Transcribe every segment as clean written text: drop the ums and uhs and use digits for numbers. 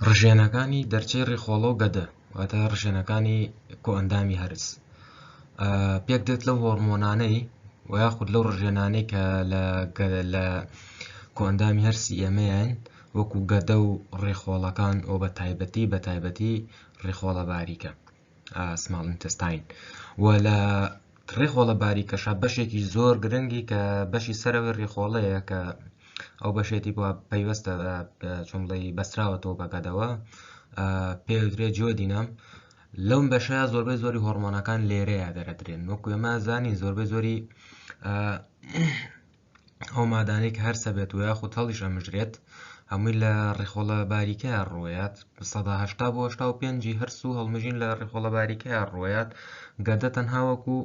ڕژێنەکانی دەرچەی ڕێخۆڵە و گەدە واتە ڕژێنەکانی کۆئەندامی هەرس پێک دێت لەو هۆرمۆنانەی و یاخود لەو ڕژێنانەی کە لە کۆئەندامی هەرسی ئێمەیان وەکو گەدە و ڕێخۆڵەکان ئەو بە تایبەتی ڕێخۆڵە باریکە سماڵ ئینتەستاین و لە ڕێخۆڵە باریکەشە بەشێکی زۆر گرنگی کە بەشی سەرەوەی ڕێخۆڵەیە کە ئەو بەشێتی بۆ پەیوەستە چۆن بڵێ بەستراوەتەوە بە گەدەوە پێوترێت جیۆدینەم لەم بەشەیە زۆربەی زۆری هۆرمۆنەکان لێرەیە دەرەدرێن وەکو ئێمە زانین زۆربەی زۆری ئەو مادانەی کە هەرسە بێت و یاخود هەڵیش ئەمژرێت هەمووی لە ڕێخۆڵە باریکەیە ڕۆیات ١٨٠ بۆ 85 هەرس و هەڵمژین لە ڕێخۆڵە باریکەیە ڕۆیات گەدە تەنها وەکو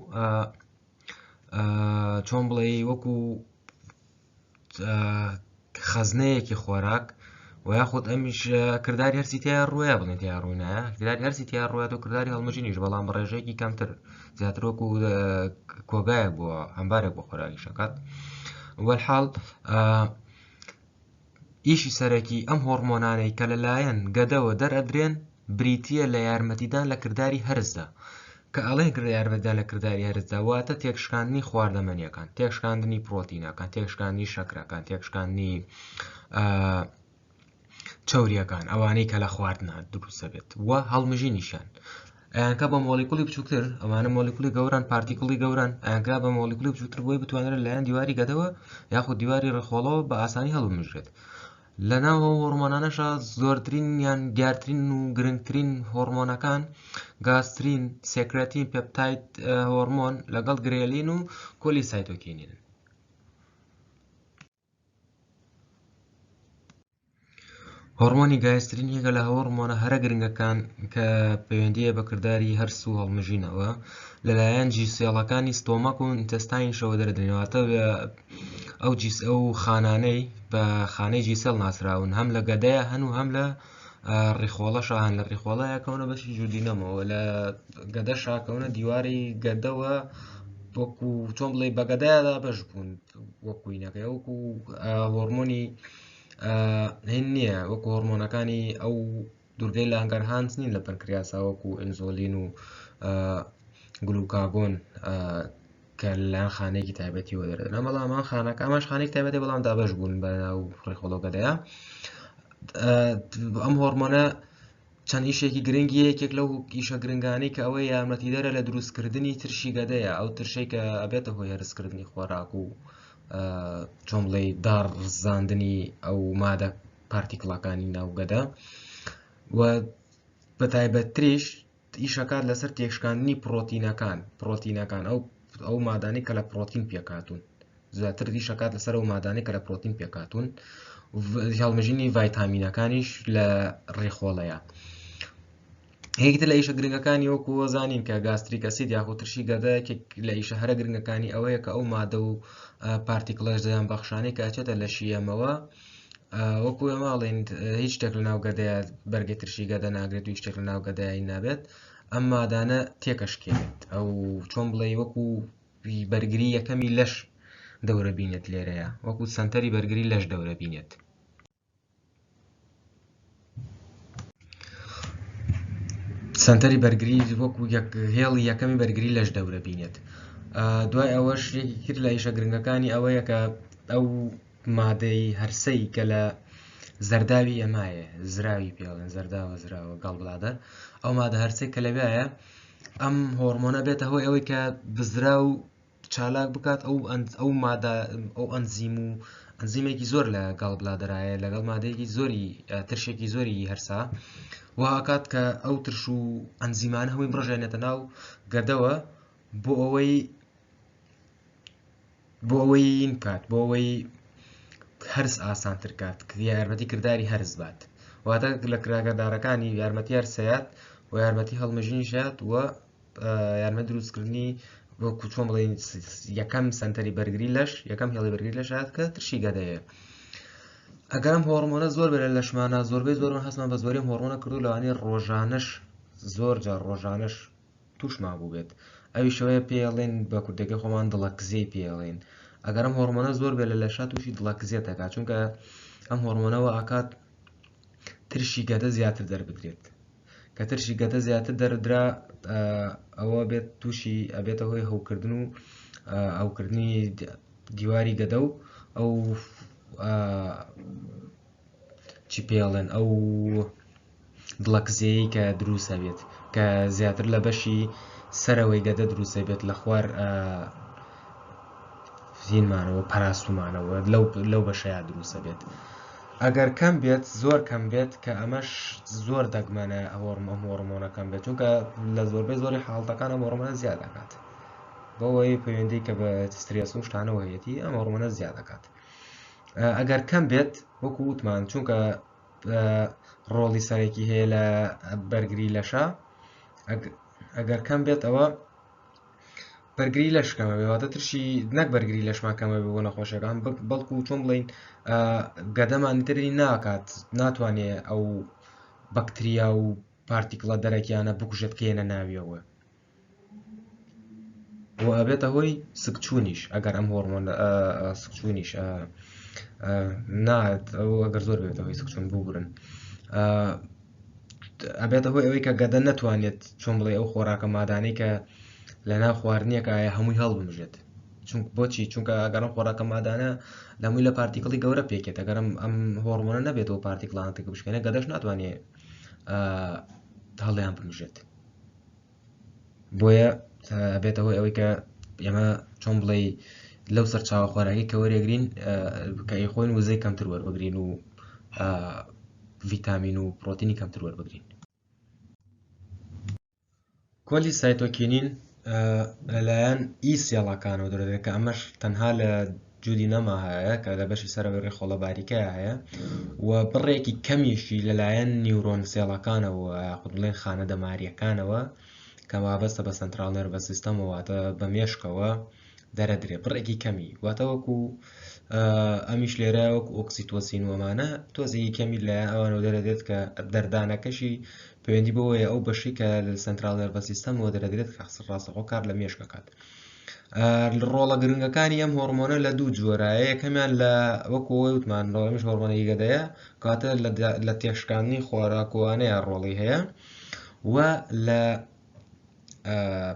چۆن بڵێ وەکو خەزنەیەکی خۆراک و یاخود ئەمیش کردداری هەرسی تیا ڕوویە بڵێن تیا ڕووینایە کردداری هەرسی تیا ڕوات و کردداری هەڵمژینیش بەڵام بە ڕێژەیەکی کەمتر زیاتر وەکو کۆگایەک بۆ هەمبارێک بۆ خۆراکی شەکات وەلحاڵ ئیشی سەرەکی ئەم هۆرمۆنانەی کە لەلایەن گەدەوە دەرئەدرێن بریتیە لە یارمەتیدان لە کردداری هەرزدا کە ئەڵێن یارمەتیدان لە کردداری هەرزدا واتە تێکشکاندنی خواردەمەنیەکان تێکشکاندنی پرۆتینەکان تێکشکاندنی شەکرەکان تێکشکاندنی چەوریەکان ئەوانەی کە لە خواردنە دروستە بێت وە هەڵمژینیشان ئەیانکە بە مۆلیکولی بچووکتر ئەمانە مۆلیکولی گەوران پارتیکڵی گەوران ئەیانکرا بە مۆلیکولی بچووکتر بۆی بتوانێت لەلایەن دیواری گەدەوە یاخود دیواری ڕێخۆڵەوە بە ئاسانی هەڵبمژرێت لەناو هۆرمۆنانەشە زۆرترین یان دیارترین و گرنگترین هۆرمۆنەکان گاسترین سێکرەتین پێپتاید هۆرمۆن لەگەڵ گرێلین و کۆلیسایتۆکینین هۆرمۆنی گایسترین یەکە لە هۆرمۆنە هەرە گرنگەکان کە پەیوەندیە بە کردداری هەرس و هەڵمژینەوە لەلایەن جیسێڵەکانی ستۆمەک و ئینتەستاینشەوە دەردرێنەوەتە ئەو خانانەی بە خانەی جیسێڵ ناسراون هەم لە گەدەیە هەن و هەم لە ڕێخۆڵەشە هەن لە ڕێخۆڵەیەکەونە بەشی جوودینەمەوە لە گەدە شاکەونە دیواری گەدەوە وەکو چۆن بڵێ بە گەدایدا بەش بوون وەکوینەکەی وەکو هۆرمۆنی هین نییە وەکو هۆرمۆنەکانی ئەو دوورگەی لانگەرهانس نین لە پەنکریاسا وەکو ئینزۆلین و گلوکاگۆن کە لەلایەن خانەیەکی تایبەتی وە دەردێن بەڵام ئەماش خانەیەکی تایبەتی بەڵام دابەش بوون بە ناو ڕێخۆڵە گەدەیە ئەم هۆرمۆنە چەند ئیشێکی گرنگی یەکێک لەو ئیشە گرنگانەی کە ئەوەی یارمەتیدەرە لە دروستکردنی ترشی گەدەیە ئەو ترشەی کە ئەبێتە هۆی هەرسکردنی خۆراک و چۆن بڵێ داڕزاندنی ئەو مادە پارتیکڵەکانی ناوگەدە و بە تایبەتریش ئیشەکات لەسەر تێکشکاندنی پرۆتینەکان ئەو مادانەی کە لە پرۆتین پێکاتون زیاتر ئیشەکات لەسەر ئەو مادانەی کە لە پرۆتین پێکاتون هەڵمژینی ڤایتامینەکانیش لە ڕێخۆڵەیە هەیەکتر لە ئیشە گرنگەکانی وەکو زانین کە گاستریک ئەسید یاخود ترشی گەدە لە ئیشە هەرە گرنگەکانی ئەوەیە کە ئەو مادە و پارتیکڵەش دەیان بەخشانەی کە ئەچێتە لە شیەمەوە وەکو ئێماڵێن هیچ شتێک لە ناو گەدەیە بەرگی ترشی گەدە ناگرێت و هیچ شتێک لە ناو گەدەیە نابێت ئەم مادانە تێکەشکێنێت ئەو چۆن بڵێ وەکو بەرگری یەکەمی لەش دەورە بینێت لێرەیە وەکو سەنتەری بەرگری لەش دەورە بینێت سنتەری بەرگری وەکو هێڵی یەکەمی بەرگری لەش دەورە بینێت دوای ئەوەش یەکی کرد لە ئیشە گرنگەکانی ئەوەیە کە ئەو مادەی هەرسەی کە لە زەرداوی ئێمایە زراوی پێڵێن زەرداوە زراوە گاڵبڵادەر ئەو مادە هەرسەی کە لەوێیە ئەم هۆرمۆنە بێتە هۆی ئەوەی کە بزرا و چالاک بکات ئەو مادە ئەو ئەنزیمێکی زۆر لە گاڵبڵادەرایە لەگەڵ مادەیەکی زۆری ترشێکی زۆری هەرسا وهاکات کە ئەو ترش و ئەنزیمانە هەمووی بڕژێنێتە ناو گەدەوە بۆ ئەوەی بکات بۆ ئەوەی هەرس ئاسانتر کات یارمەتی کردداری هەرس بات واتە لە کراگەدارەکانی یارمەتی هەرسەیات و یارمەتی هەڵمژینیشات و یارمەتی دروستکردنی وەکو چۆن بڵێن یەکەم سەنتەری بەرگری لەش یەکەم هێڵی بەرگری لەشات کە ترشی گەدەیە ئەگەرم هۆرمۆنە زۆر بێت لە لەشمانە زۆربەی زۆر هەستمان بە زۆریم هۆرمۆنە کردو لەوانەیە ڕۆژانەش زۆر جار ڕۆژانەش تووشمان بوو بێت ئەوی شەوەیە پێڵێن بە کوردەکەی خۆمان دڵەکزەی پێڵێن ئەگەرم هۆرمۆنە زۆر بێت لە لەشات تووشی دڵەکزێتەکات چونکە ئەم هۆرمۆنەوە ئاکات ترشی گەدە زیاتر دەربدرێت کە ترشی گەدە زیاتر دەردرا ئەوە بێت تووشی ئەبێتە هۆی هەوکردن و ئەوکردنی دیواری گەدە و ئەو چی پێڵێن ئەو دڵەکزەیەی کە دروستە بێت کە زیاتر لە بەشی سەرەوەی گەدە دروستە بێت لە خوار زینمانەوە پاراستومانەوە لەو بەشەیە دروستە بێت ئەگەر کەم بێت زۆر کەم بێت کە ئەمەش زۆر دەگمەنە هۆرمۆنەکەم بێت چونکە لە زۆربەی زۆری حاڵەتەکان ئەم هۆرمۆنە زیاد دەکات بەوەی پەیوەندی کە بە سترێس و شتانەوە هەیەتی ئەم هۆرمۆنە زیاد دەکات ئەگەر کەم بێت وەکو وتمان چونکە ڕۆڵی سەرەکی هەیە لە بەرگری لەشە ئەگەر کەم بێت ئەوە بەرگری لەشکەمە بێواتە ترشی نەک بەرگری لەشماکەمە بۆ نەخۆشیەکان بەڵکو چۆن بڵین گەدەمان تری ناکات ناتوانێت ئەو بەکتریا و پارتیکڵە دەرەکیانە بکوژێت کێنە ناویەوە و ئەبێتە هۆی سکچوونیش ئەگەر ئەم هۆرمۆن سکچوونیش نات ئەگەر زۆر بێتە هۆی سکچوون ببورن ئەبێتە هۆی ئەوەی کە گەدە نەتوانێت چۆن بڵێ ئەو خۆراکە مادانەی کە لە ناو خواردنیەکە هەمووی هەڵبمژێت بۆچی چونکە ئەگەرم خۆراکە مادانە لەمووی لە پارتیکڵی گەورە پێکێت ئەگەرم ئەم هۆرمۆنە نەبێتەوە پارتیکڵانەکە بشکێنە گەدەش ناتوانێت هەڵیان بمژێت بۆیە ئەبێتە هۆی ئەوەی کە ئێمە چۆن بڵێ لەو سەرچاوە خۆراکی کە وەرێگرین کە ئەیخۆین وزەی کەمتر وەربگرین و ڤیتامین و پرۆتینی کەمتر وەربگرین کۆلی سایتۆکینین لەلایەن ئی سێڵەکانەوە دەرەدرێت کە ئەمەش تەنها لە جوودی نەما هەیە کە لە بەشی سەرەوەی ڕێخۆڵە باریکەیە هەیە و بڕێکی کەمیشی لەلایەن نیورۆن سێڵەکانەوە یاخود بڵێن خانە دەماریەکانەوە کە وابەستە بە سنترال نەرڤەس سیستەمەوەتە بە مێشکەوە دەرەدرێت بڕێکی کەمی واتە وەکو ئەمیش لێرە وەکو ئۆکسیتۆسین وەمانە تۆزێکی کەمی لە ئەوانەوە دەرەدرێت کە دەردانەکەشی پەیوەندی بەوەیە ئەو بەشی کە لە سنترال نەرڤەس سیستەمەوە دەرەدرێت کە ڕاستەخۆ کار لە مێشکەکات ڕۆڵە گرنگەکانی ئەم هۆرمۆنە لە دوو جۆرایە یەکەمیان لە وەکو ئەوەی وتمان ڕۆڵەمیش هۆرمۆنی گەدەیە کاتە لە تێشکاندنی خۆراکۆوانەیە ڕۆڵی هەیە و لە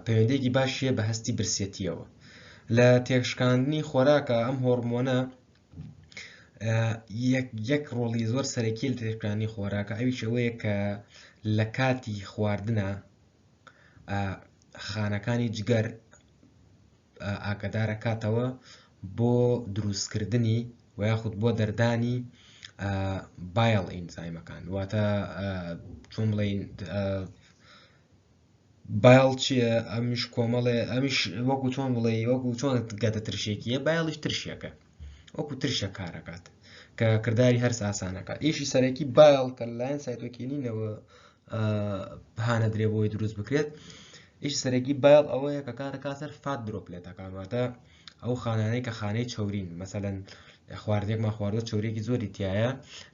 پەیوەندێکی باشیە بە هەستی برسێتیەوە لە تێشکاندنی خۆراکە ئەم هۆرمۆنە یەک ڕۆڵی زۆر سەرەکی لە تێشکاندنی خۆراکە ئەویش ئەوەیە کە لە کاتی خواردنە خانەکانی جگەر ئاگادارە کاتەوە بۆ دروستکردنی و یاخود بۆ دەردانی بایڵ ئینزایمەکان واتە چۆن بڵێن بایڵ چییە ئەمیش کۆمەڵێ ئەمیش وەکو چۆن بڵێ وەکو چۆن گەدە ترشێکیە بایڵیش ترشێکە وەکو ترشە کارەکات کە کردداری هەرس ئاسانەکە ئیشی سەرەکی بایڵ کە لایەن سایتۆکینینەوە هانەدرێ بۆی دروست بکرێت ئیش سەرەکی بایڵ ئەوەیە کە کارەکاتەر فات درۆپلێتەکان واتە ئەو خانانەی کە خانەی چەورین مەسەلەن خواردێکمان خواردە چۆرێکی زۆری تایە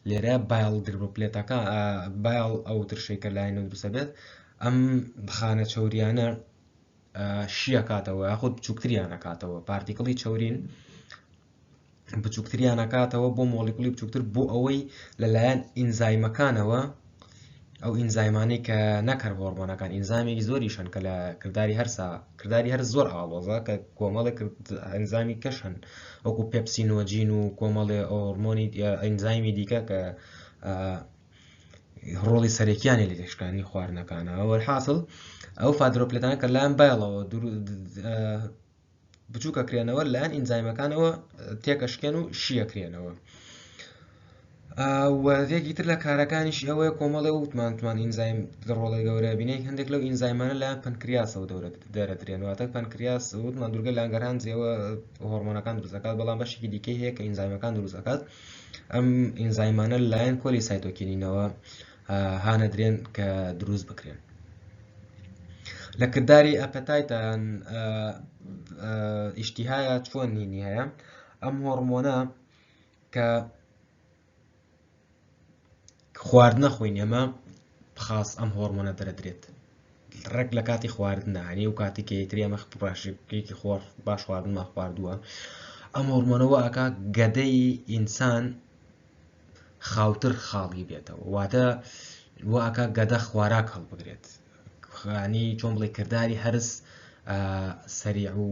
لێرە بایڵ درۆپلێتەکە بایڵ ئەو ترشەی کە لایەنەوە دروستە بێت ئەم خانە چەوریانە شیە کاتەوە یاخود بچووکتریانە کاتەوە پارتیکڵی چەورین بچووکتریانە کاتەوە بۆ مۆلیکولی بچووکتر بۆ ئەوەی لەلایەن ئینزایمەکانەوە ئەو ئینزایمانەی کە نەکەر هۆرمۆنەکان ئینزایمێکی زۆریشن کە لە کردداری هەر زۆر ئاڵۆزە کە کۆمەڵێک ئەنزامی کەشن وەکو پێپسینۆجین و کۆمەڵێ هۆرمۆنی ئەنزایمی دیکە کە ڕۆڵی سەرەکیانی لە تێشکاندنی خواردنەکانەوە وەرحاصل ئەو فادرۆپلێتانە کە لایەن بایڵەوە بچووکە کرێنەوە لایەن ئینزایمەکانەوە تێکەشکێن و شیەکرێنەوە وەرێکی تر لە کارەکانیش ئەوەیە کۆمەڵێ وتمان ئینزایم ڕۆڵی گەورە بینێک هەندێک لەو ئینزایمانە لایەن پەنکریاسەوە دەرەدرێن واتە پەنکریاس وتمان دوورگە لانگەران جێوە هۆرمۆنەکان دروستەکات بەڵام بەشێکی دیکەی هەیە کە ئینزایمەکان دروستەکات ئەم ئینزایمانە لایەن کۆلی سایتۆکینینەوە هانەدرێن کە دروست بکرێن لە کردداری ئەپەتایتان ئیشتیهایە چۆن نینی هەیە ئەم هۆرمۆنە کە خواردنە خۆین ئێمە خاص ئەم هۆرمۆنە دەرەدرێت ڕێک لە کاتی خواردنە هەنی و کاتی کەیتری ئەمە پاشێکی خۆر باش خواردنمان خواردووە ئەم هۆرمۆنەوە ئەکا گەدەی ئینسان خاوتر خاڵی بێتەوە واتە واکە گەدە خواراک هەڵبگرێت ینی چۆن بڵێ کردداری هەرس سەریع و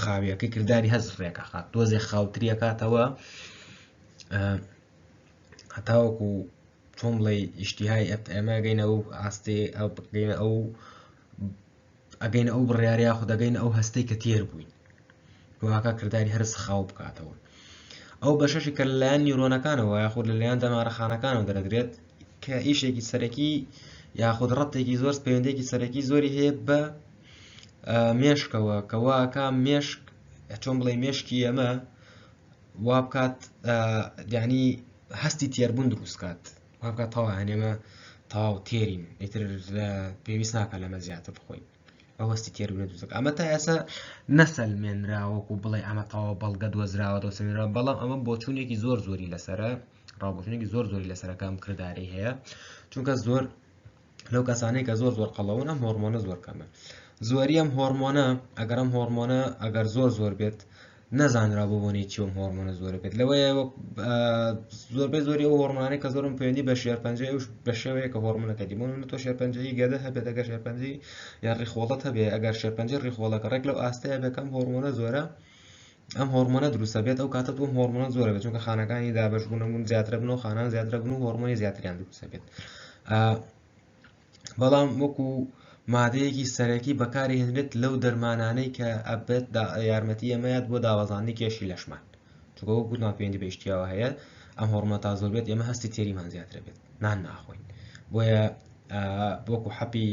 خاویەکەی کردداری هەز ڕێکەخات دۆزێ خاوتریە کاتەوە هەتاوەکو چۆن بڵێ ئیشتیهای ئێمە گەینە ئەو ئاستێ ئەو بگەینە ئەگەینە ئەو بڕیاریا خو دەگەینە ئەو هەستەی کە تێر بووین واکە کردداری هەرس خاو بکاتەوە ئەو بەشەشی کە لەلایەن نیورۆنەکانەوە یاخود لەلایەن دەمارەخانەکانەوە دەرەدرێت کە ئیشێکی سەرەکی یاخود ڕەتێکی زۆر پەیوەندێکی سەرەکی زۆری هەیە بە مێشکەوە کە واکە مێشک چۆن بڵێ مێشکی ئەمە وا بکات یعنی هەستی تێربوون دروستکات وا بکات تەوا هەنێمە تاو تێرین ئیتر پێویست ناکات لەمە زیاتر بخۆین ئەو هەستی تێربوون دروست ئەمە تا ئێستا نەسەلمێنراوەکو بڵێ ئەمە تاوە بەڵگە دۆزراوە دۆسەلمێنراوە بەڵام ئەمە بۆچوونێکی زۆر زۆری لەسرە ڕابۆچوونێکی زۆر زۆری لەسەرەکەم کردداری هەیە چونکە زۆر لەو کەسانەی کە زۆر قەڵەون ئەم هۆرمۆنە زۆر کەمە زۆری ئەم هۆرمۆنە ئەگەر ئەم هۆرمۆنە ئەگەر زۆر بێت نەزانرا بۆ بۆنی چی ئەم هۆرمۆنە زۆرە بێت لەوەیە زۆربەی زۆری ئەو هۆرمۆنانەی کە زۆرم پەیوەندی بە شێرپەنجەی و بە شێوەیە کە هۆرمۆنەکە دیمۆن تۆ شێرپەنجەی گەدە هەبێت ئەگەر شێرپەنجەی یا ڕیخۆڵەت هەبێ ئەگەر شێرپەنجەی ڕیخۆڵەکە ڕێک لەو ئاستەیە بێکەم هۆرمۆنە زۆرە ئەم هۆرمۆنە دروستە بێت ئەو کاتە ئەم هۆرمۆنە زۆرە بێت چونکە خانەکانی دابەشبوونەبوون زیاترە بن و خانان زیاترە بن و هۆرمۆنی زیاتریان دروستە بێت بەڵام وەکو مادەیەکی سەرەکی بەکارهێنرێت لەو دەرمانانەی کە ئەبێت یارمەتی ئەمەیەت بۆ داوەزاندنی کێشی لەشمان چونکە وەکو ناپەیوەندی بە ئیشتیاوە هەیە ئەم هۆرمۆنە تا زۆر بێت ئێمە هەستی تێریمان زیاترە بێت نان ناخۆین بۆیە وەکو حەپی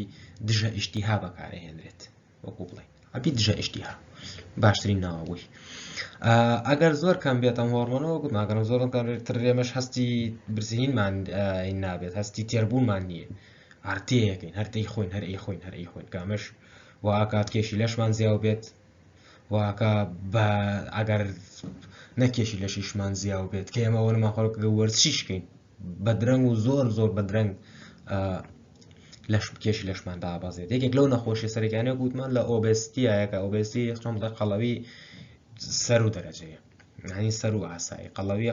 دژە ئیشتیها بەکارهێنرێت وەکو بڵێ حەپی دژە ئیشتیها باشترین ناوەبووی ئەگەر زۆر کەم بێت ئەم هۆرمۆنەوە گوت ناگەڕم زۆر تر ئێمەش هەستی برسینمان نابێت هەستی تێربوونمان نییە هەرتەیەکەین هەرتەی خۆین هەرئی خۆین کامەش واکات کێشی لەشمان زیاو بێت واکە بە ئەگەر نەکێشی لەشیشمان زیاو بێت کە ئێمە وەرمە خۆڵکە وەرزشیشکەین بە درەنگ و زۆر بە درەنگ کێشی لەشمان دابەزێت یەکێک لەو نەخۆشیە سەرەکیانەیە گوتمان لە ئۆبێستیایەکە ئۆبێستی خۆم بڵێ قەڵەوی سەر و دەرەجەیە هەنی سەر و ئاسایی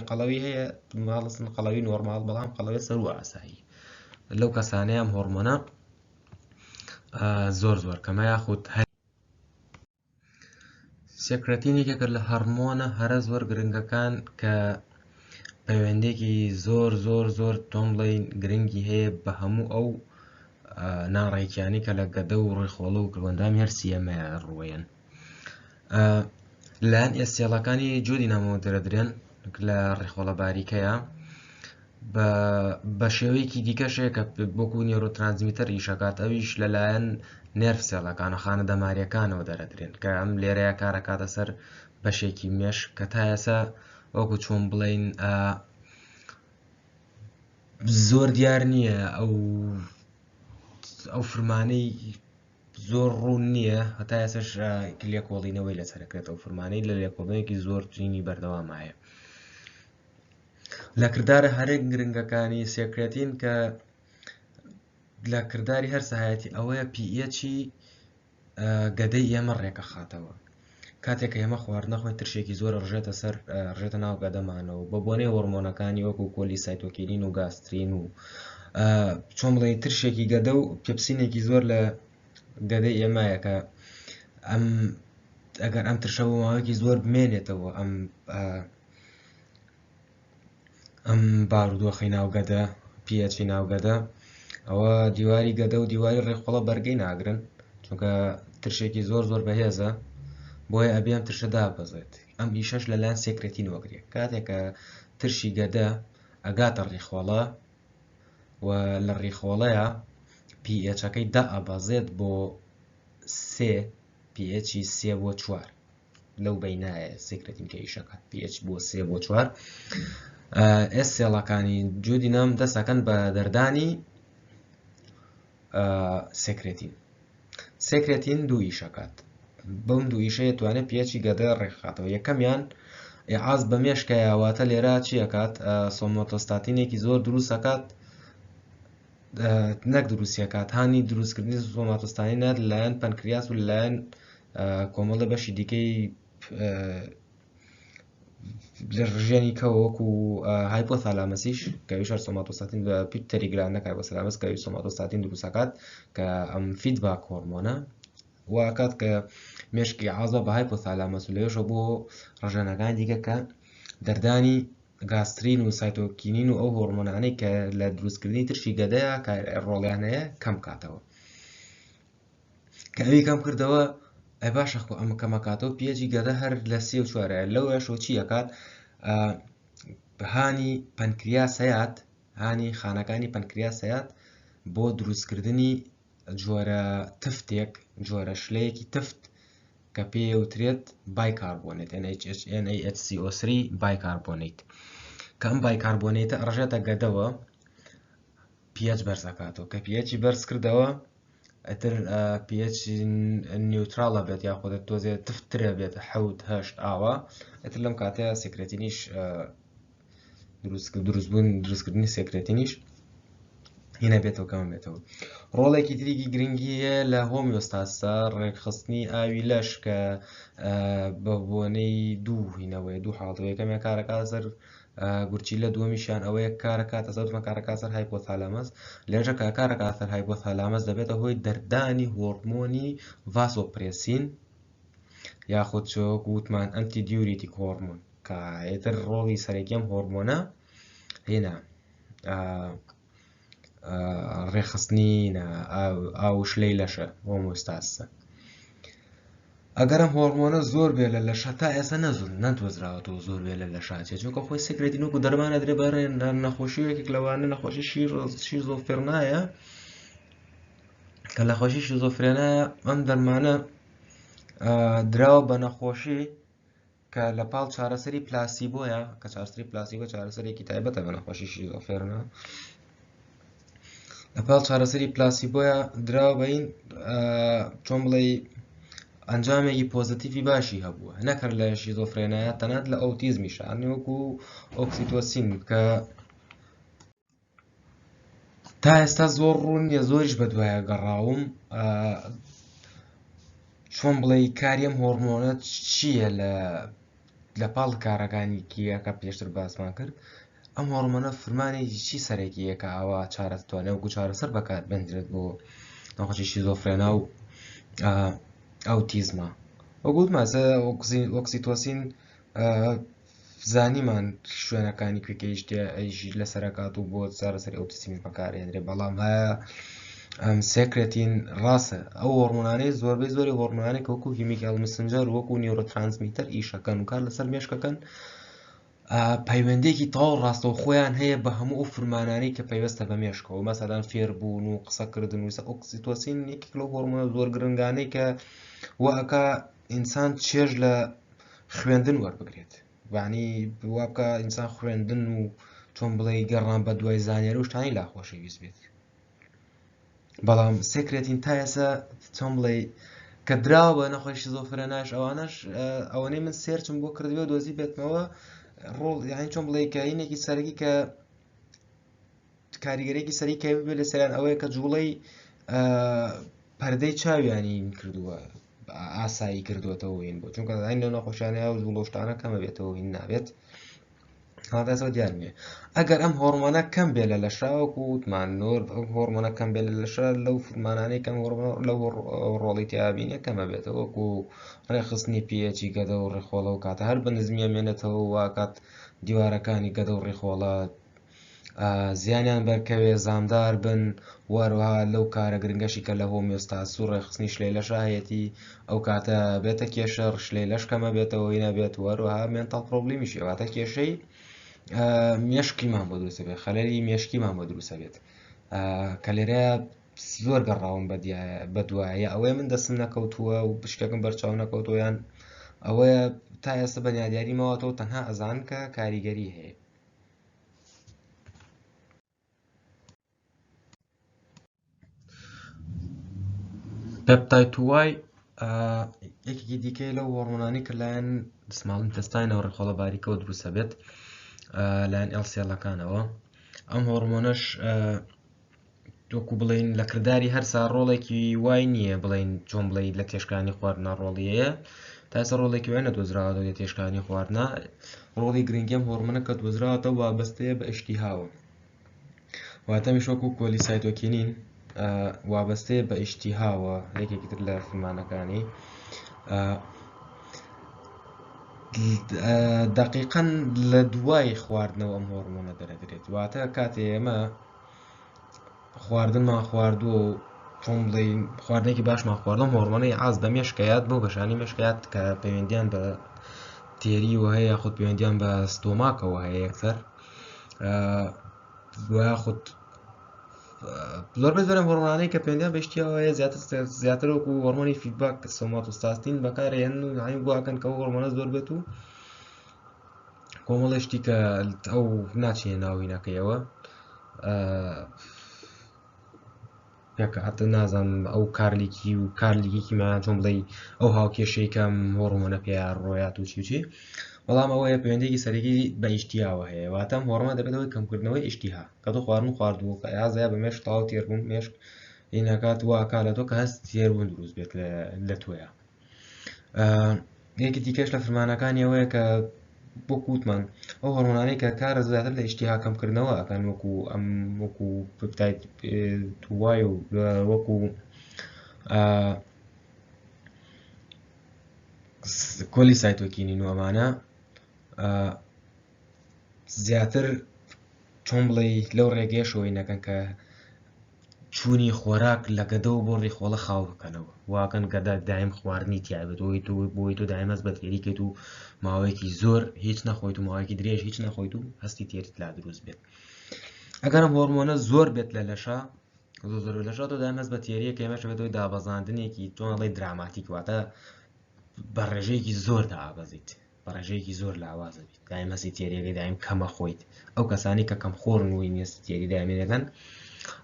قەڵەوی هەیە ماڵستن قەڵەوی نۆرمال بەڵام قەڵەوی سەر و ئاسایی لەو کەسانەیە ئەم هۆرمۆنە زۆر کەمە یاخود سێکرەتینێکێکە لە هەرمۆنە هەرە زۆر گرنگەکان کە پەیوەندێکی زۆر تۆم بڵێین گرنگی هەیە بە هەموو ئەو ناڕێکیانی کە لە گەدە و ڕێخۆڵە و کروەندامی هەرسی ئەمەیە ڕوەیەن لایەن ئێستێڵەکانی جۆری نامەوە دەرەدرێن لە ڕێخۆڵە باریکەیە بە شێوەیەکی دیکەشەیە کە بۆکو نیۆرۆترانسمیتەر ئیشەکات ئەویش لەلایەن نێرف سێڵەکانە خانە دەماریەکانەوە دەرەدرێن کە ئەم لێرەیە کارەکاتە سەر بەشێکی مێش کە تا ئێستا وەکو چۆن بڵێین زۆر دیار نییە ئەو فرمانەی زۆر ڕوون نییە هەتا ئێستاش لێکۆڵینەوەی لەسەرەکرێت ئەو فرمانەی لە لێکۆڵینێکی زۆر جینی بەردەوامایە لە کردارە هەرێک گرنگەکانی سێکرێتین کە لە کردداری هەر سەهایەتی ئەوەیە پیئچی گەدەی ئێمە ڕێکەخاتەوە کاتێک ئێمە خواردنە خۆی ترشێکی زۆر ڕژێتە ناو گەدەمانەوە بە بۆنەی هۆرمۆنەکانی وەکو کۆلی سایتۆکینین و گاسترین و چۆن بڵێ ترشێکی گەدە و پێپسینێکی زۆر لە گەدەی ئێمەیە کە ئەگەر ئەم ترشە بۆ ماوەیەکی زۆر بمێنێتەوە ئەم بارودۆخی ناوگەدە پیئچی ناوگەدە ئەوە دیواری گەدە و دیواری ڕێخۆڵە بەرگەی ناگرن چونکە ترشێکی زۆر بەهێزە بۆیە ئەبێ ئەم ترشە دابەزێت ئەم ئیشەش لەلایەن سێکرێتین وەگرێت کاتێکە ترشی گەدە ئەگاتە ڕێخۆڵە و لە ڕێخۆڵەیە پیئچەکەی دائەبەزێت بۆ سێ پیئچی 3 بۆ 4 لەو بەینایە سێکرێتین کە ئیشەکات پیئچ بۆ 3 بۆ 4 ئێسێڵەکانی جودی نام دەستەکەن بە دەردانی سێکرێتین دوو ئیشەکات بەم دوو ئیشەیە توانێت پیئچی گەدە ڕێکخاتەوە یەکەمیان ئیعاز بە مێشکایە واتە لێرە چیەکات سۆماتۆستاتینێکی زۆر دروستەکات نەک دروستیەکات هانی دروستکردنی سۆماتۆستانی نات لەلایەن پەنکریاس و لەلایەن کۆمەڵە بەشی دیکەی لە ژیانی کەوەکو هایپۆثالامەسیش کەویش سۆماتۆستاتین بە پیتەریگران نەکات بە سەلامەس کەوی سۆماتۆستاتین دروستەکات کە ئەم فیدباک هۆرمۆنە واکات کە مێشکی عازە بە هایپۆثالامەس و لێشە بۆ ڕژەنەکان دیکە کە دەردانی گاسترین و سایتۆکینین و ئەو هۆرمۆنانەی کە لە دروستکردنی ترشی گەدەیە کە ڕۆڵیانەیە کەم کاتەوە کە ئەوی کەم کردەوە ئەی باشە خۆ ئەمە کەمەکاتەوە پێجی گەدە هەر لە 34 لەوەشۆ چی ئەکات هانی پەنکریاسەیات هانی خانەکانی پەنکریاسەیات بۆ دروستکردنی جۆرە تفتێک جۆرە شلەیەکی تفت کە پێوترێت بایکاربۆنێت NaHCO3 بایکاربۆنیت کە ئەم بایکاربۆنیتە ڕژێتە گەدەوە پێچ بەرزەکاتەوە کە پێچی بەرز کردەوە ئەتر پێچ نیوترالە بێت یاخۆدە تۆزێت تفترە بێت 7-8 ئاوا ئەتر لەم کاتەیە سێکرێتینیش دروستکردنی سێکرێتینیش هینە بێتەوە کەمە بێتەوە ڕۆڵێکی تریگی گرنگیە لە هۆمیۆستاسە ڕێکخستنی ئاوی لەش کە بە بۆنەی دوو هینەوەی دوو حاڵەوەی کەمێ کارەکات سەر گورچی لە دووەمیشیان ئەوەیە کارەکاتە سەوتمە کارەکات سەر هایپۆثالامەس لێرەشە کە کارەکات سەر هایپۆثالامەس دەبێتە هۆی دەردانی هۆرمۆنی ڤاسۆپرێسین یاخود چۆک وتمان ئەنتی دیوریتیک هۆرمۆن کە ئێتر ڕۆڵی سەرەکیەم هۆرمۆنە هێنا ڕێخستنی ئاوشلەی لەشە هۆمۆستاسە ئەگەرم هۆرمۆنە زۆر بێ لە لەشە تا ئێستا نەدۆزراوەتەوە زۆر بێ لە لەشاچێت چونکە خۆی سێکرێتین وەکو دەرمانە درێ بەڕێ نەخۆشیەکێک لەوانە نەخۆشی شیزۆفرێنایە کە لە خۆشی شیزۆفرێنایە ئەم دەرمانە دراوە بە نەخۆشی کە لە پاڵ چارەسەری پلاسیبۆیە کە چارەسەری پلاسیبۆ چارەسەرێکی تایبەتە بە نەخۆشی شیزۆفرێنە لە پاڵ چارەسەری پلاسیبۆیە دراوە بە این چۆن بڵێ ئەنجامێکی پۆزتیڤی باشی هەبووە نەکرد لە شیزۆفرێنایە تەنانەت لە ئەوتیزمیشە وەکو ئۆکسیتۆسین کە تا ئێستا زۆر ڕوون نیە زۆریش بەدوایە گەڕاوم چۆن بڵێ کاریم هۆرمۆنە چییە لە پاڵ کارەکانی کیەکە پێشتر باسمان کرد ئەم هۆرمۆنە فرمانێکی چی سەرەکیە کە ئاوا چارەتوانێت وەکو چارەسەر بەکار بێنرێت بۆ نەخۆشی شیزۆفرێنا و ئەوتیزمە وەگوتماسە ئۆکسیتۆسین زانیمان شوێنەکانی کوێکەیشتێ ئەیژی لە سەرکات و بۆ چارەسەری ئەوتیزمی بەکارهێنرێ بەڵام هەیە سێکرێتین ڕاستە ئەو هۆرمۆنانەی زۆربەی زۆری هۆرمۆنانێک وەکو هیمیکال مسنجەر وەکو نیورۆترانسمیتەر ئیشەکەن و کار لەسەر مێشکەکەن پەیوەندێکی تەواو ڕاستەوە خۆیان هەیە بە هەموو ئەو فرمانانەی کە پەیوەستە بە مێشکەوە مەسەلەن فێربوون و قسەکردن و ئۆکسیتۆسین یەکێک لەو هۆرمۆنە زۆر گرنگانەی کە وەکە ئینسان چێژ لە خوێندن وەربگرێت یعنی وا بکە ئینسان خوێندن و چۆن بڵێ گەڕان بە دوای زانیاری و شتانی لاخۆشەویست بێت بەڵام سێکرێتین تا ئێستا چۆن بڵێ کە دراوە بە نەخۆشی شیزۆفرێناش ئەوانەش ئەوەنەی من سێرچم بۆ کردوێ دۆزی بێتمەوە ڕۆڵ یعنی چۆن بڵێ کە هینێکی سەرەکی کە کاریگەرێکی سەری کە بێت لە سەریان ئەوەیە کە جوڵەی پەردەی چاویانی کردووە ئاسایی کردوێتەوە هین بۆ چونکە ئەین لە نەخۆشیانەیە و جوڵۆشتانە کەمە بێتەوە هین نابێت هەڵاتەسەوە دیار نییە ئەگەر ئەم هۆرمۆنە کەم بێ لە لەشاوەکو وتمان نۆر هۆرمۆنە کەم بێ لە لەشە لەو فرمانانەی کەم لەو ڕۆڵی تیابینە کەمە بێتەوە وەکو ڕێخستنی پێچی گەدە و ڕێخۆڵە و کاتە هەر بە نزمیە مێنێتەوە واکات دیوارەکانی گەدە و ڕێخۆڵە زیانیان بەرکەوێ زامدار بن وەروەها لەو کارە گرنگەشی کە لە هۆمیۆستاس و ڕێخستنی شلەی لەش هەیەتی ئەو کاتە بێتە کێشە شلەی لەش کەمە بێتەوە نەبێت وەروەها مێنتاڵ پرۆبلێمیشی ئەواتە کێشەی مێشکیمان بۆ دروستە بێت خەلەری مێشکیمان بۆ دروستە بێت کە لێرەیە زۆر گەڕاوم بە دوایە ئەوەیە من دەستم نەکەوتووە و پشتێکم بەرچاو نەکەوتۆیان ئەوەیە تا ئێستا بەنیادیاری ماوەتەوە تەنها ئەزان کە کاریگەری هەیە پێپتاید وای یەکێکی دیکەی لەو هۆرمۆنانی کە لایەن دەسماڵن تەستاینەوە ڕێخۆڵە باریکەوە دروستە بێت لایەن ئێڵسێڵەکانەوە ئەم هۆرمۆنەش وەکو بڵین لە کردداری هەرسا ڕۆڵێکی وای نییە بڵین چۆن بڵێ لە تێشکانی خواردنا ڕۆڵیەیە تا ئێستا ڕۆڵێکی وای نەدۆزراوە لە تێشکانی خواردنا ڕۆڵی گرنگی ئەم هۆرمۆنە کە دۆزراوەتەوە وابەستەیە بە ئیشتیهاوە. واتە وەکو کۆلیسایتۆکینین وابەستەیە بە ئیشتیهاوە، یەکێکی تر لە فەرمانەکانی. دقیقاً لە دوای خواردنەوە ئەم هۆرمۆنە دەرەدرێت. واتە کاتێ ئێمە خواردنمان خواردووە و چۆن بڵێین خواردنێکی باشمان خواردن، هۆرمۆنەی حاز بە مێشکەیات بۆ بەشانی مێشکات کە پەیوەندیان بە تێریوە هەیە، خودت پەیوەندیان بە ستۆماکەوە هەیە یەکسەر، یاخود زۆربەی زۆرم هۆرمۆنانەی کە پەیوەندیان بە ئیشتیهاوە هەیە زیاتر وەکو هۆرمۆنی فیدباک سۆماتۆستاتین بەکارهێنن و هەموو بواکەن کە ئەو هۆرمۆنە زۆر بێت و کۆمەڵی شتی کە ئەو ناچێت ناوینەکەیەوە حتى نازانم ئەو کارلیکی مایان چۆن بڵێ ئەو هاوکێشەی کەم هۆرمۆنە پێیان ڕۆیات و چی بەڵام ئەوەیە پەیوەندێکی سەرەکی بە ئیشتیهاوە هەیە. واتە ئەم هۆرمۆنە دەبێتەوەی کەمکردنەوەی ئیشتیها، کە تۆ خواردن خواردووە کە یازایە بە مێشک تەواو تێربوون، مێشک ئینەکات واکا لە تۆ کە هەست تێربوون دروست بێت لە تۆیە. یەکی دیکەش لە فرمانەکانی ئەوەیە کە بۆ کووتمان ئەو هۆرمۆنانەی کە کارە زیاتر لە ئیشتیها کەمکردنەوە ئەکەن، وەکو پپتاید توای و وەکو کۆلیسایتۆکینین و ئەمانە زیاتر چۆن بڵێ لەو ڕێگەیەشەوەی نەکەن کە چوونی خۆراک لە گەدە و بۆ ڕێخۆڵە خاو بکەنەوە، واکەن گەدە دایم خواردنی تیابێت بۆی تۆ دایم هەست بە تێریکەیت و ماوەیەکی زۆر هیچ نەخۆیت و ماوەیەکی درێژ هیچ نەخۆیت و هەستی تێریت لا دروست بێت. ئەگەر ئەم هۆرمۆنە زۆر بێت لە لەشە تۆ دایم هەست بە تێریە کە ئێمەش بێتەوەی دابەزاندنێکی تۆنەڵی دراماتیک، واتە بە ڕێژەیەکی زۆر دابەزیت، بە ڕێژەیەکی زۆر لاوازە بیت، دایم هەستی تێریەکەی دایم کەمە خۆیت. ئەو کەسانی کە کەم خۆڕن و هەستی تێری دامێنەکەن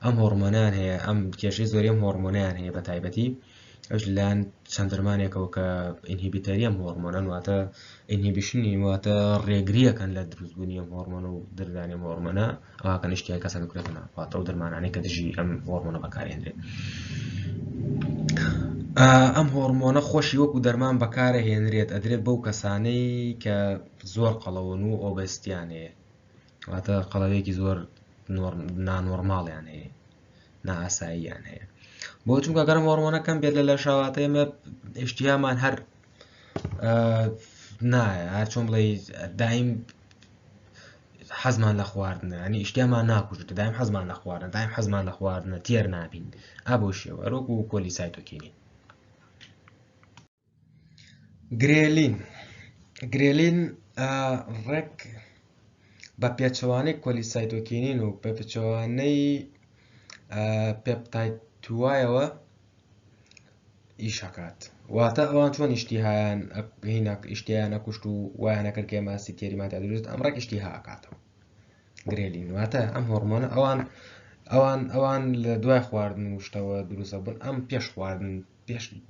ئەم هۆرمۆنیان هەیە، ئەم کێشەی زۆری ئەم هۆرمۆنیان هەیە بە تایبەتی ئەوش لایەن چەند دەرمانێکەوە کە ئینهیبیتەری ئەم هۆرمۆنەن، واتە ئینهیبیشنی واتە ڕێگریەکەن لە دروستبوونی ئەم هۆرمۆنە و دەردانی ئەم هۆرمۆنە، ئەوکەن ئیشتیهای کەسە بکرێتەوە، واتە ئەو دەرمانانەی کە دژی ئەم هۆرمۆنە بەکارهێنرێت. ئەم هۆرمۆنە خۆشی وەکو دەرمان بەکارهێنرێت ئەدرێت بەو کەسانەی کە زۆر قەڵەون و ئۆبێستیان هەیە، واتە قەڵەوەیەکی زۆر نانۆرماڵیان هەیە، نائاساییان هەیە. بۆ چونکە گەرم هۆرمۆنە کەم بێت لە لەشاواتە ئێمە ئیشتیهامان هەر نایە، هەر چۆن بڵێ دایم حەزمان لە خواردنە، ینی ئیشتیهامان ناکوژێت، دایم حەزمان لە خواردنە، دایم حەزمان لە خواردنە، تێر نابین. بۆ شێوە وەکو کۆلیسایتۆکینین. گرێلین ڕێک بە پێچەوانەی کۆلیسایتۆکینین و بە پێچەوانەی پێپتاید توایەوە ئیشەکات، واتە ئەوان چۆن ئیشتیهایان نەکوشت و وایان نەکرد کە ئێمە هەستی تێریمان تا دروست، ئەم ڕێک ئیشتیها ئەکاتەوە. گرێلین واتە ئەم هۆرمۆنە ئەوان لە دوای خواردن وشتەوە دروستە بوون، ئەم پێش خواردن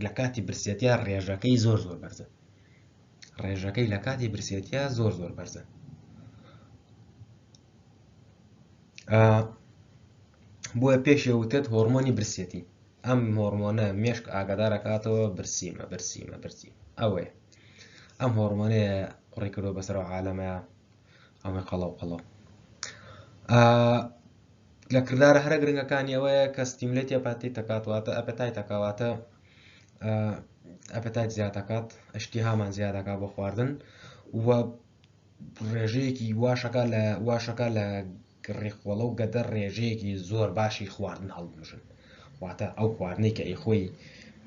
لە کاتی برسێتیا ڕێژەکەی زۆر بەرزە، ڕێژەکەی لە کاتی برسێتیا زۆر بەرزە. بۆیە پێشێ وتێت هۆرمۆنی برسێتی، ئەم هۆرمۆنە مێشک ئاگادارەکاتەوە برسیمە. ئەوەیە ئەم هۆرمۆنەیە قوڕی کردووە بەسەر عالەمەیە، ئەمە قەڵەو لە کردارە هەرە گرنگەکانی ئەوەیە کە ستیمولێتی ئەپەتیت دەکات، واتە ئەپەتایت دەکاتە ئەپەتایت زیاد دەکات، ئیشتیهامان زیاد دەکات بۆ خواردن و ڕێژەیەکی واشەکە لە ڕێخۆڵە و گەدە ڕێژەیەکی زۆر باشی خواردن هەڵبژن، واتە ئەو خواردنەی کە ئەیخۆی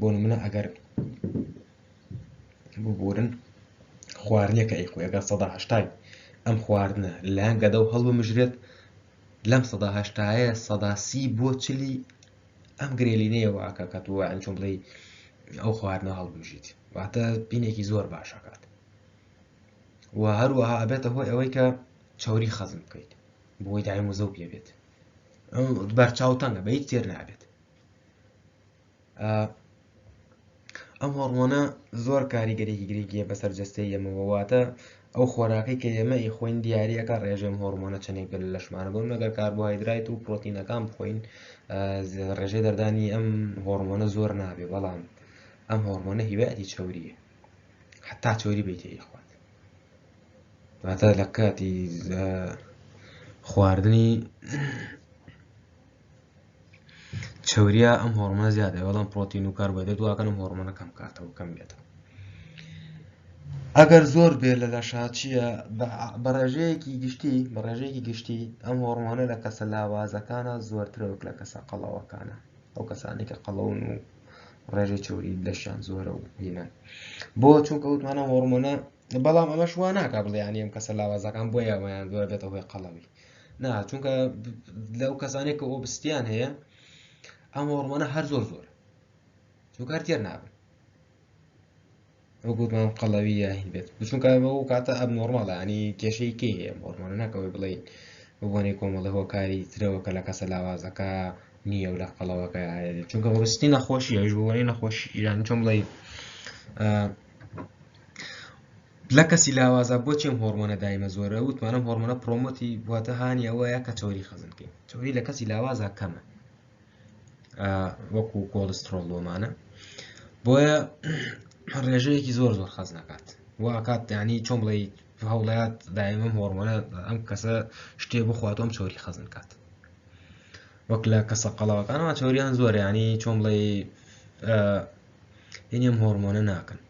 بۆ نمونە ئەگەر ببورن خواردنێکە ئەیخۆی ئەگەر 180 ئەم خواردنە لایەن گەدە و هەڵبمژرێت، لەم 180 130 بۆ 40 ئەم گرێلینەیە واکە کە تۆ چۆن بڵێ ئەو خواردنە هەڵبژیت، واتە بینێکی زۆر باشەکات. و هەروەها ئەبێتە هۆی ئەوەی کە چاوری خەزم بکەیت، بۆی دایم وزە و پێ بێت، بەرچاو تەنگە بە هیچ تێر نابێت. ئەم هۆرمۆنە زۆر کاریگەریەکی گرنگیە بەسەر جەستەی ئێمەوە، واتە ئەو خۆراکەی کە ئێمە ئیخۆین دیاریەکە ڕێژەی هۆرمۆنە چەندێک بێت لە لەشمانە، بۆ ئەگەر کاربۆهایدرایت و پرۆتینەکان بخۆین ڕێژەی دەردانی ئەم هۆرمۆنە زۆر نابێ، بەڵام ئەم هۆرمۆنە هیوایەتی چاوریە، حتا چاوری بێت ئیخوات. واتە لە کاتی خواردنی چەوریا ئەم هۆرمۆنە زیادە، بەڵام پرۆتین و کاربۆهیدرات دواکەن ئەم هۆرمۆنە کەم کاتەوە کەم بێتەوە. ئەگەر زۆر بێت لە لەشە چییە بە ڕێژەیەکی گشتی ئەم هۆرمۆنە لە کەسە لاوازەکانە زۆرترەوە لە کەسە قەڵەوەکانە، ئەو کەسانی کە قەڵەون و ڕێژەی چۆری لەشیان زۆرە و هینان بۆ چونکە وتمانە هۆرمۆنە، بەڵام ئەمەش وا ناکا بڵێ یانی ئەم کەسە لاوازەکان بۆیە ئەویان زۆر بێتەوە هۆی قەڵەوی، نا، چونکە لەو کەسانێک کە ئۆبستیان هەیە ئەم هۆرمۆنە هەر زۆر چونکە هەر تێر نابن ئەو گوتمان قەڵەوی یا هین بێت، چونکە بەو کاتە ئەب نۆرماڵە، ینی کێشەی کێ هەیە هۆرمۆنە ناکەوەی بڵێین بۆنەی کۆمەڵی هۆکاری ترەوە کە لە کەسە لاوازەکە نییە و لە قەڵەوەکە هەیە، چونکە ئۆبستی نەخۆشی ئەویش بۆنەی نەخۆشی یان چۆن بڵێ لە کەسی لاوازە بۆچی ئەم هۆرمۆنە دایمە زۆرە، وتمانە ئەم هۆرمۆنە پرۆمۆتی واتە هانی ئەوەیە کە چۆری خەزنکەین، چۆری لە کەسی لاوازە کەمە وەکو کۆلسترۆڵ وەمانە، بۆیە ڕێژەیەکی زۆر خەز ناکات واکات، یعنی چۆن بڵێ هەوڵەیات دائیمە هۆرمۆنە ئەم کەسە شتێ بخواتەوە ئەم چۆری خەزن کات، وەک لە کەسە قەڵەوەکانەوە چۆریان زۆرە، ینی چۆن بڵێ هێنی ئەم هۆرمۆنە ناکەن،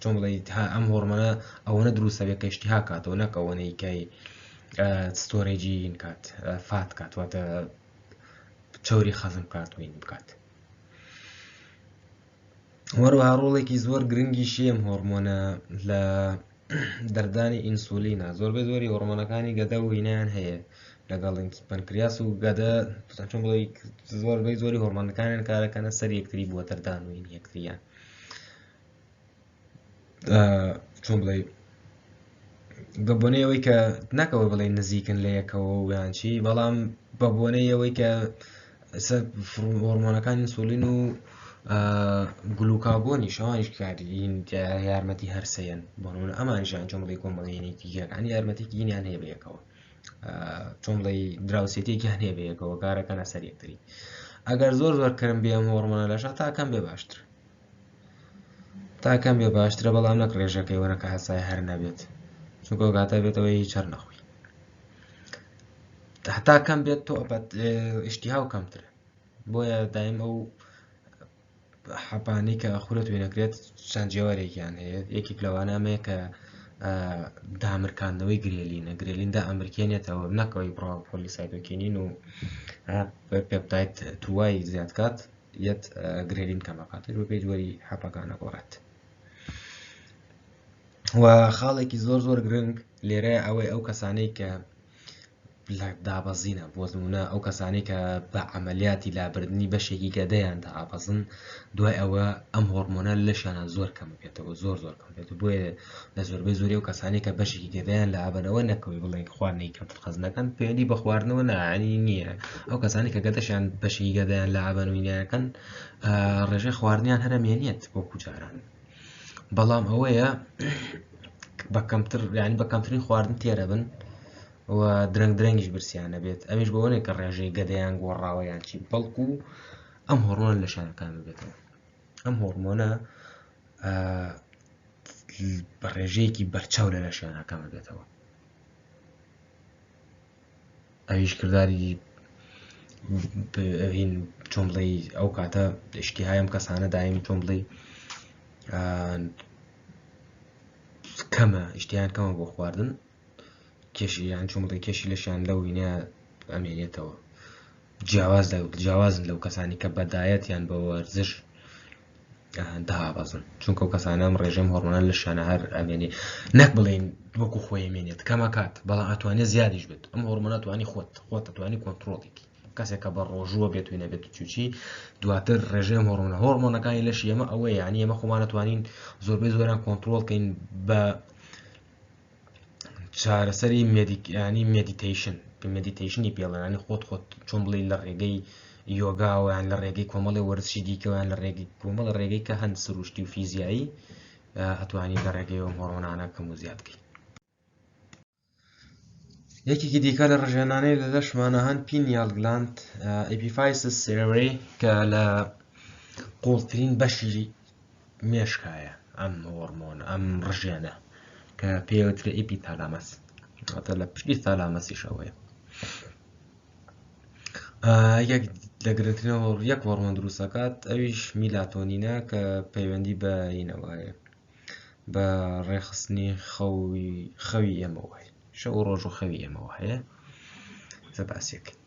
چۆن بڵێ ئەم هۆرمۆنە ئەوەنە دروستە بێت کە ئیشتیها کاتەوە، نەک ئەوەنەی کەی ستۆرێجی کات فات کات، واتە چۆری خەزم کات وین بکات. وەروەها ڕۆڵێکی زۆر گرنگیشی ئەم هۆرمۆنە لە دەردانی ئینسولینە، زۆری هۆرمۆنەکانی گەدە و هینیان هەیە لەگەڵ پەنکریاس و گەدە، چۆن بڵێ زۆری هۆرمۆنەکانیان کارەکەنە سەر یەکتری بووە دەردان و هین یەکتریان، چۆن بڵێ بە بۆنەی ئەوەی کە ناکەوە بڵێ نزیکن لە یەکەوە و یان چی، بەڵام بە بۆنەی ئەوەی کە هۆرمۆنەکان ئینسولین و گلوکاگۆنی شەوانیش کارین یارمەتی هەرسەیەن بۆنە ئەمانیشان چۆن بڵێ کۆمەڵێنێکی یەکانی یارمەتێکی هینیان هەیە بەیەکەوە، چۆن بڵێ دراوسێتێکیان هەیە بەیەکەوە کارەکەنە سەر یەکتری، ئەگەر زۆر کرم بێ ئەم هۆرمۆنە لەشە تاکەم بێ باشترە، بەڵام نەک ڕێژەکەی وەرەکە هەسای هەر نەبێت، چونکە کاتە بێتەوە هیچ هەر نەخۆی، هەتا کەم بێت تۆ ئیشتیها و کەمترە، بۆیە دایم ئەو حەپانەی کە ئەخورێت وێنەکرێت چەند جێوارێکیان هەیە، یەکێک لەوانەیە کە دامرکاندنەوەی گرێلین ئەمریکێنێتەوە نەکەوەی پۆلیسایتۆکینین و پێپتایت توای زیاد کات یەت گرێلین کەمەکاتر بە پێی جۆری حەپەکانە گۆڕێت. و خاڵێکی زۆر گرنگ لێرەیە ئەوەی ئەو کەسانەی کە لە دابەزینە، بۆ نمونە ئەو کەسانی کە بە عەمەلیاتی لابردنی بەشێکی گەدەیان دابەزن، دوای ئەوە ئەم هۆرمۆنە لەشیانە زۆر کەم بێتەوە، زۆر کەم بێت، بۆیە لە زۆربەی ئەو کەسانی کە بەشێکی گەدەیان لابنەوە نەکەوەی بڵێن خواردنی کەمتر خەزنەکەن پەیوەندی بە خواردنەوە نانی نییە، ئەو کەسانی کە گەدەشیان بەشێکی گەدەیان لابنوینەکەن ڕێژەی خواردنیان هەرە مێنێت بۆ کوجاران، بەڵام ئەوەیە بە کەمترین خواردن تێرە بن و درەنگیش برسیانە بێت، ئەمیش بەوەنێک کە ڕێژەی گەدەیان گۆڕاوە یان چی، بەڵکو ئەم هۆرمۆنە لەشانەکان بێتەوە، ئەم هۆرمۆنە بە ڕێژەیەکی بەرچاو لە لەشانەکان بێتەوە، ئەویش کردداری هین چۆن بڵێ ئەو کاتە ئیشتیهای ئەم کەسانە دایم چۆن بڵێ کەمە، ئیشتیان کەمە بۆ خواردن، کێشیان چۆن بڵێ کێشی لەشیان لەو وینە ئەمێنێتەوە، جیاوازن لەو کەسانی کە بەدایەت یان بە وەرزش دابەزن، چونکە ئەو کەسانە ئەم ڕێژەم هۆرمۆنە لەشانە هەر ئەمێنێ، نەک بڵێن وەکو خۆی ئەمێنێت کەمە کات، بەڵام ئەتوانێت زیادیش بێت، ئەم هۆرمۆنە توانی خۆت دەتوانی کۆنتڕۆڵێکی کەسێک کە بە ڕۆژووە بێت وێنە بێت چوچی دواتر ڕێژەم هۆرمۆنەکانی لەشی ئێمە ئەوەیە، یعنی ئێمە خۆمان دەتوانین زۆران کۆنتڕۆڵ بکەین بە چارەسەری مێدیتیشنی پێڵێنانی خۆت چۆن بڵێ لە ڕێگەی یۆگاوەیان لە ڕێگەی کۆمەڵی وەرزشی دیکەوەیان لە ڕێگەی کۆمەڵە ڕێگەی کە هەند سروشتی و فیزیایی ئەتوانی لە ڕێگەی ئەم هۆرمۆنانە کەم و زیاد بکەین. یەکێکی دیکە لە ڕژێنانەی لە لەشمانە هەن پینیال گلاند ئەپیفایسس سێرەبری کە لە قوڵترین بەشی مێشکایە ئەم هۆرمۆنە ئەم ڕژێنە، کە پێوترێ ئیپیتالامەس واتە لە پشتی تالامەسیشەوەیە. یەک لە گرنگترینەوە یەک هۆرمۆن دروستەکات ئەویش میلاتۆنینە کە پەیوەندی بە اینەوەیە بە ڕێخستنی خەوی ئێمەوە هەیە، شەو و ڕۆژ و خەوی ئێمەوە هەیە. باسیەکەین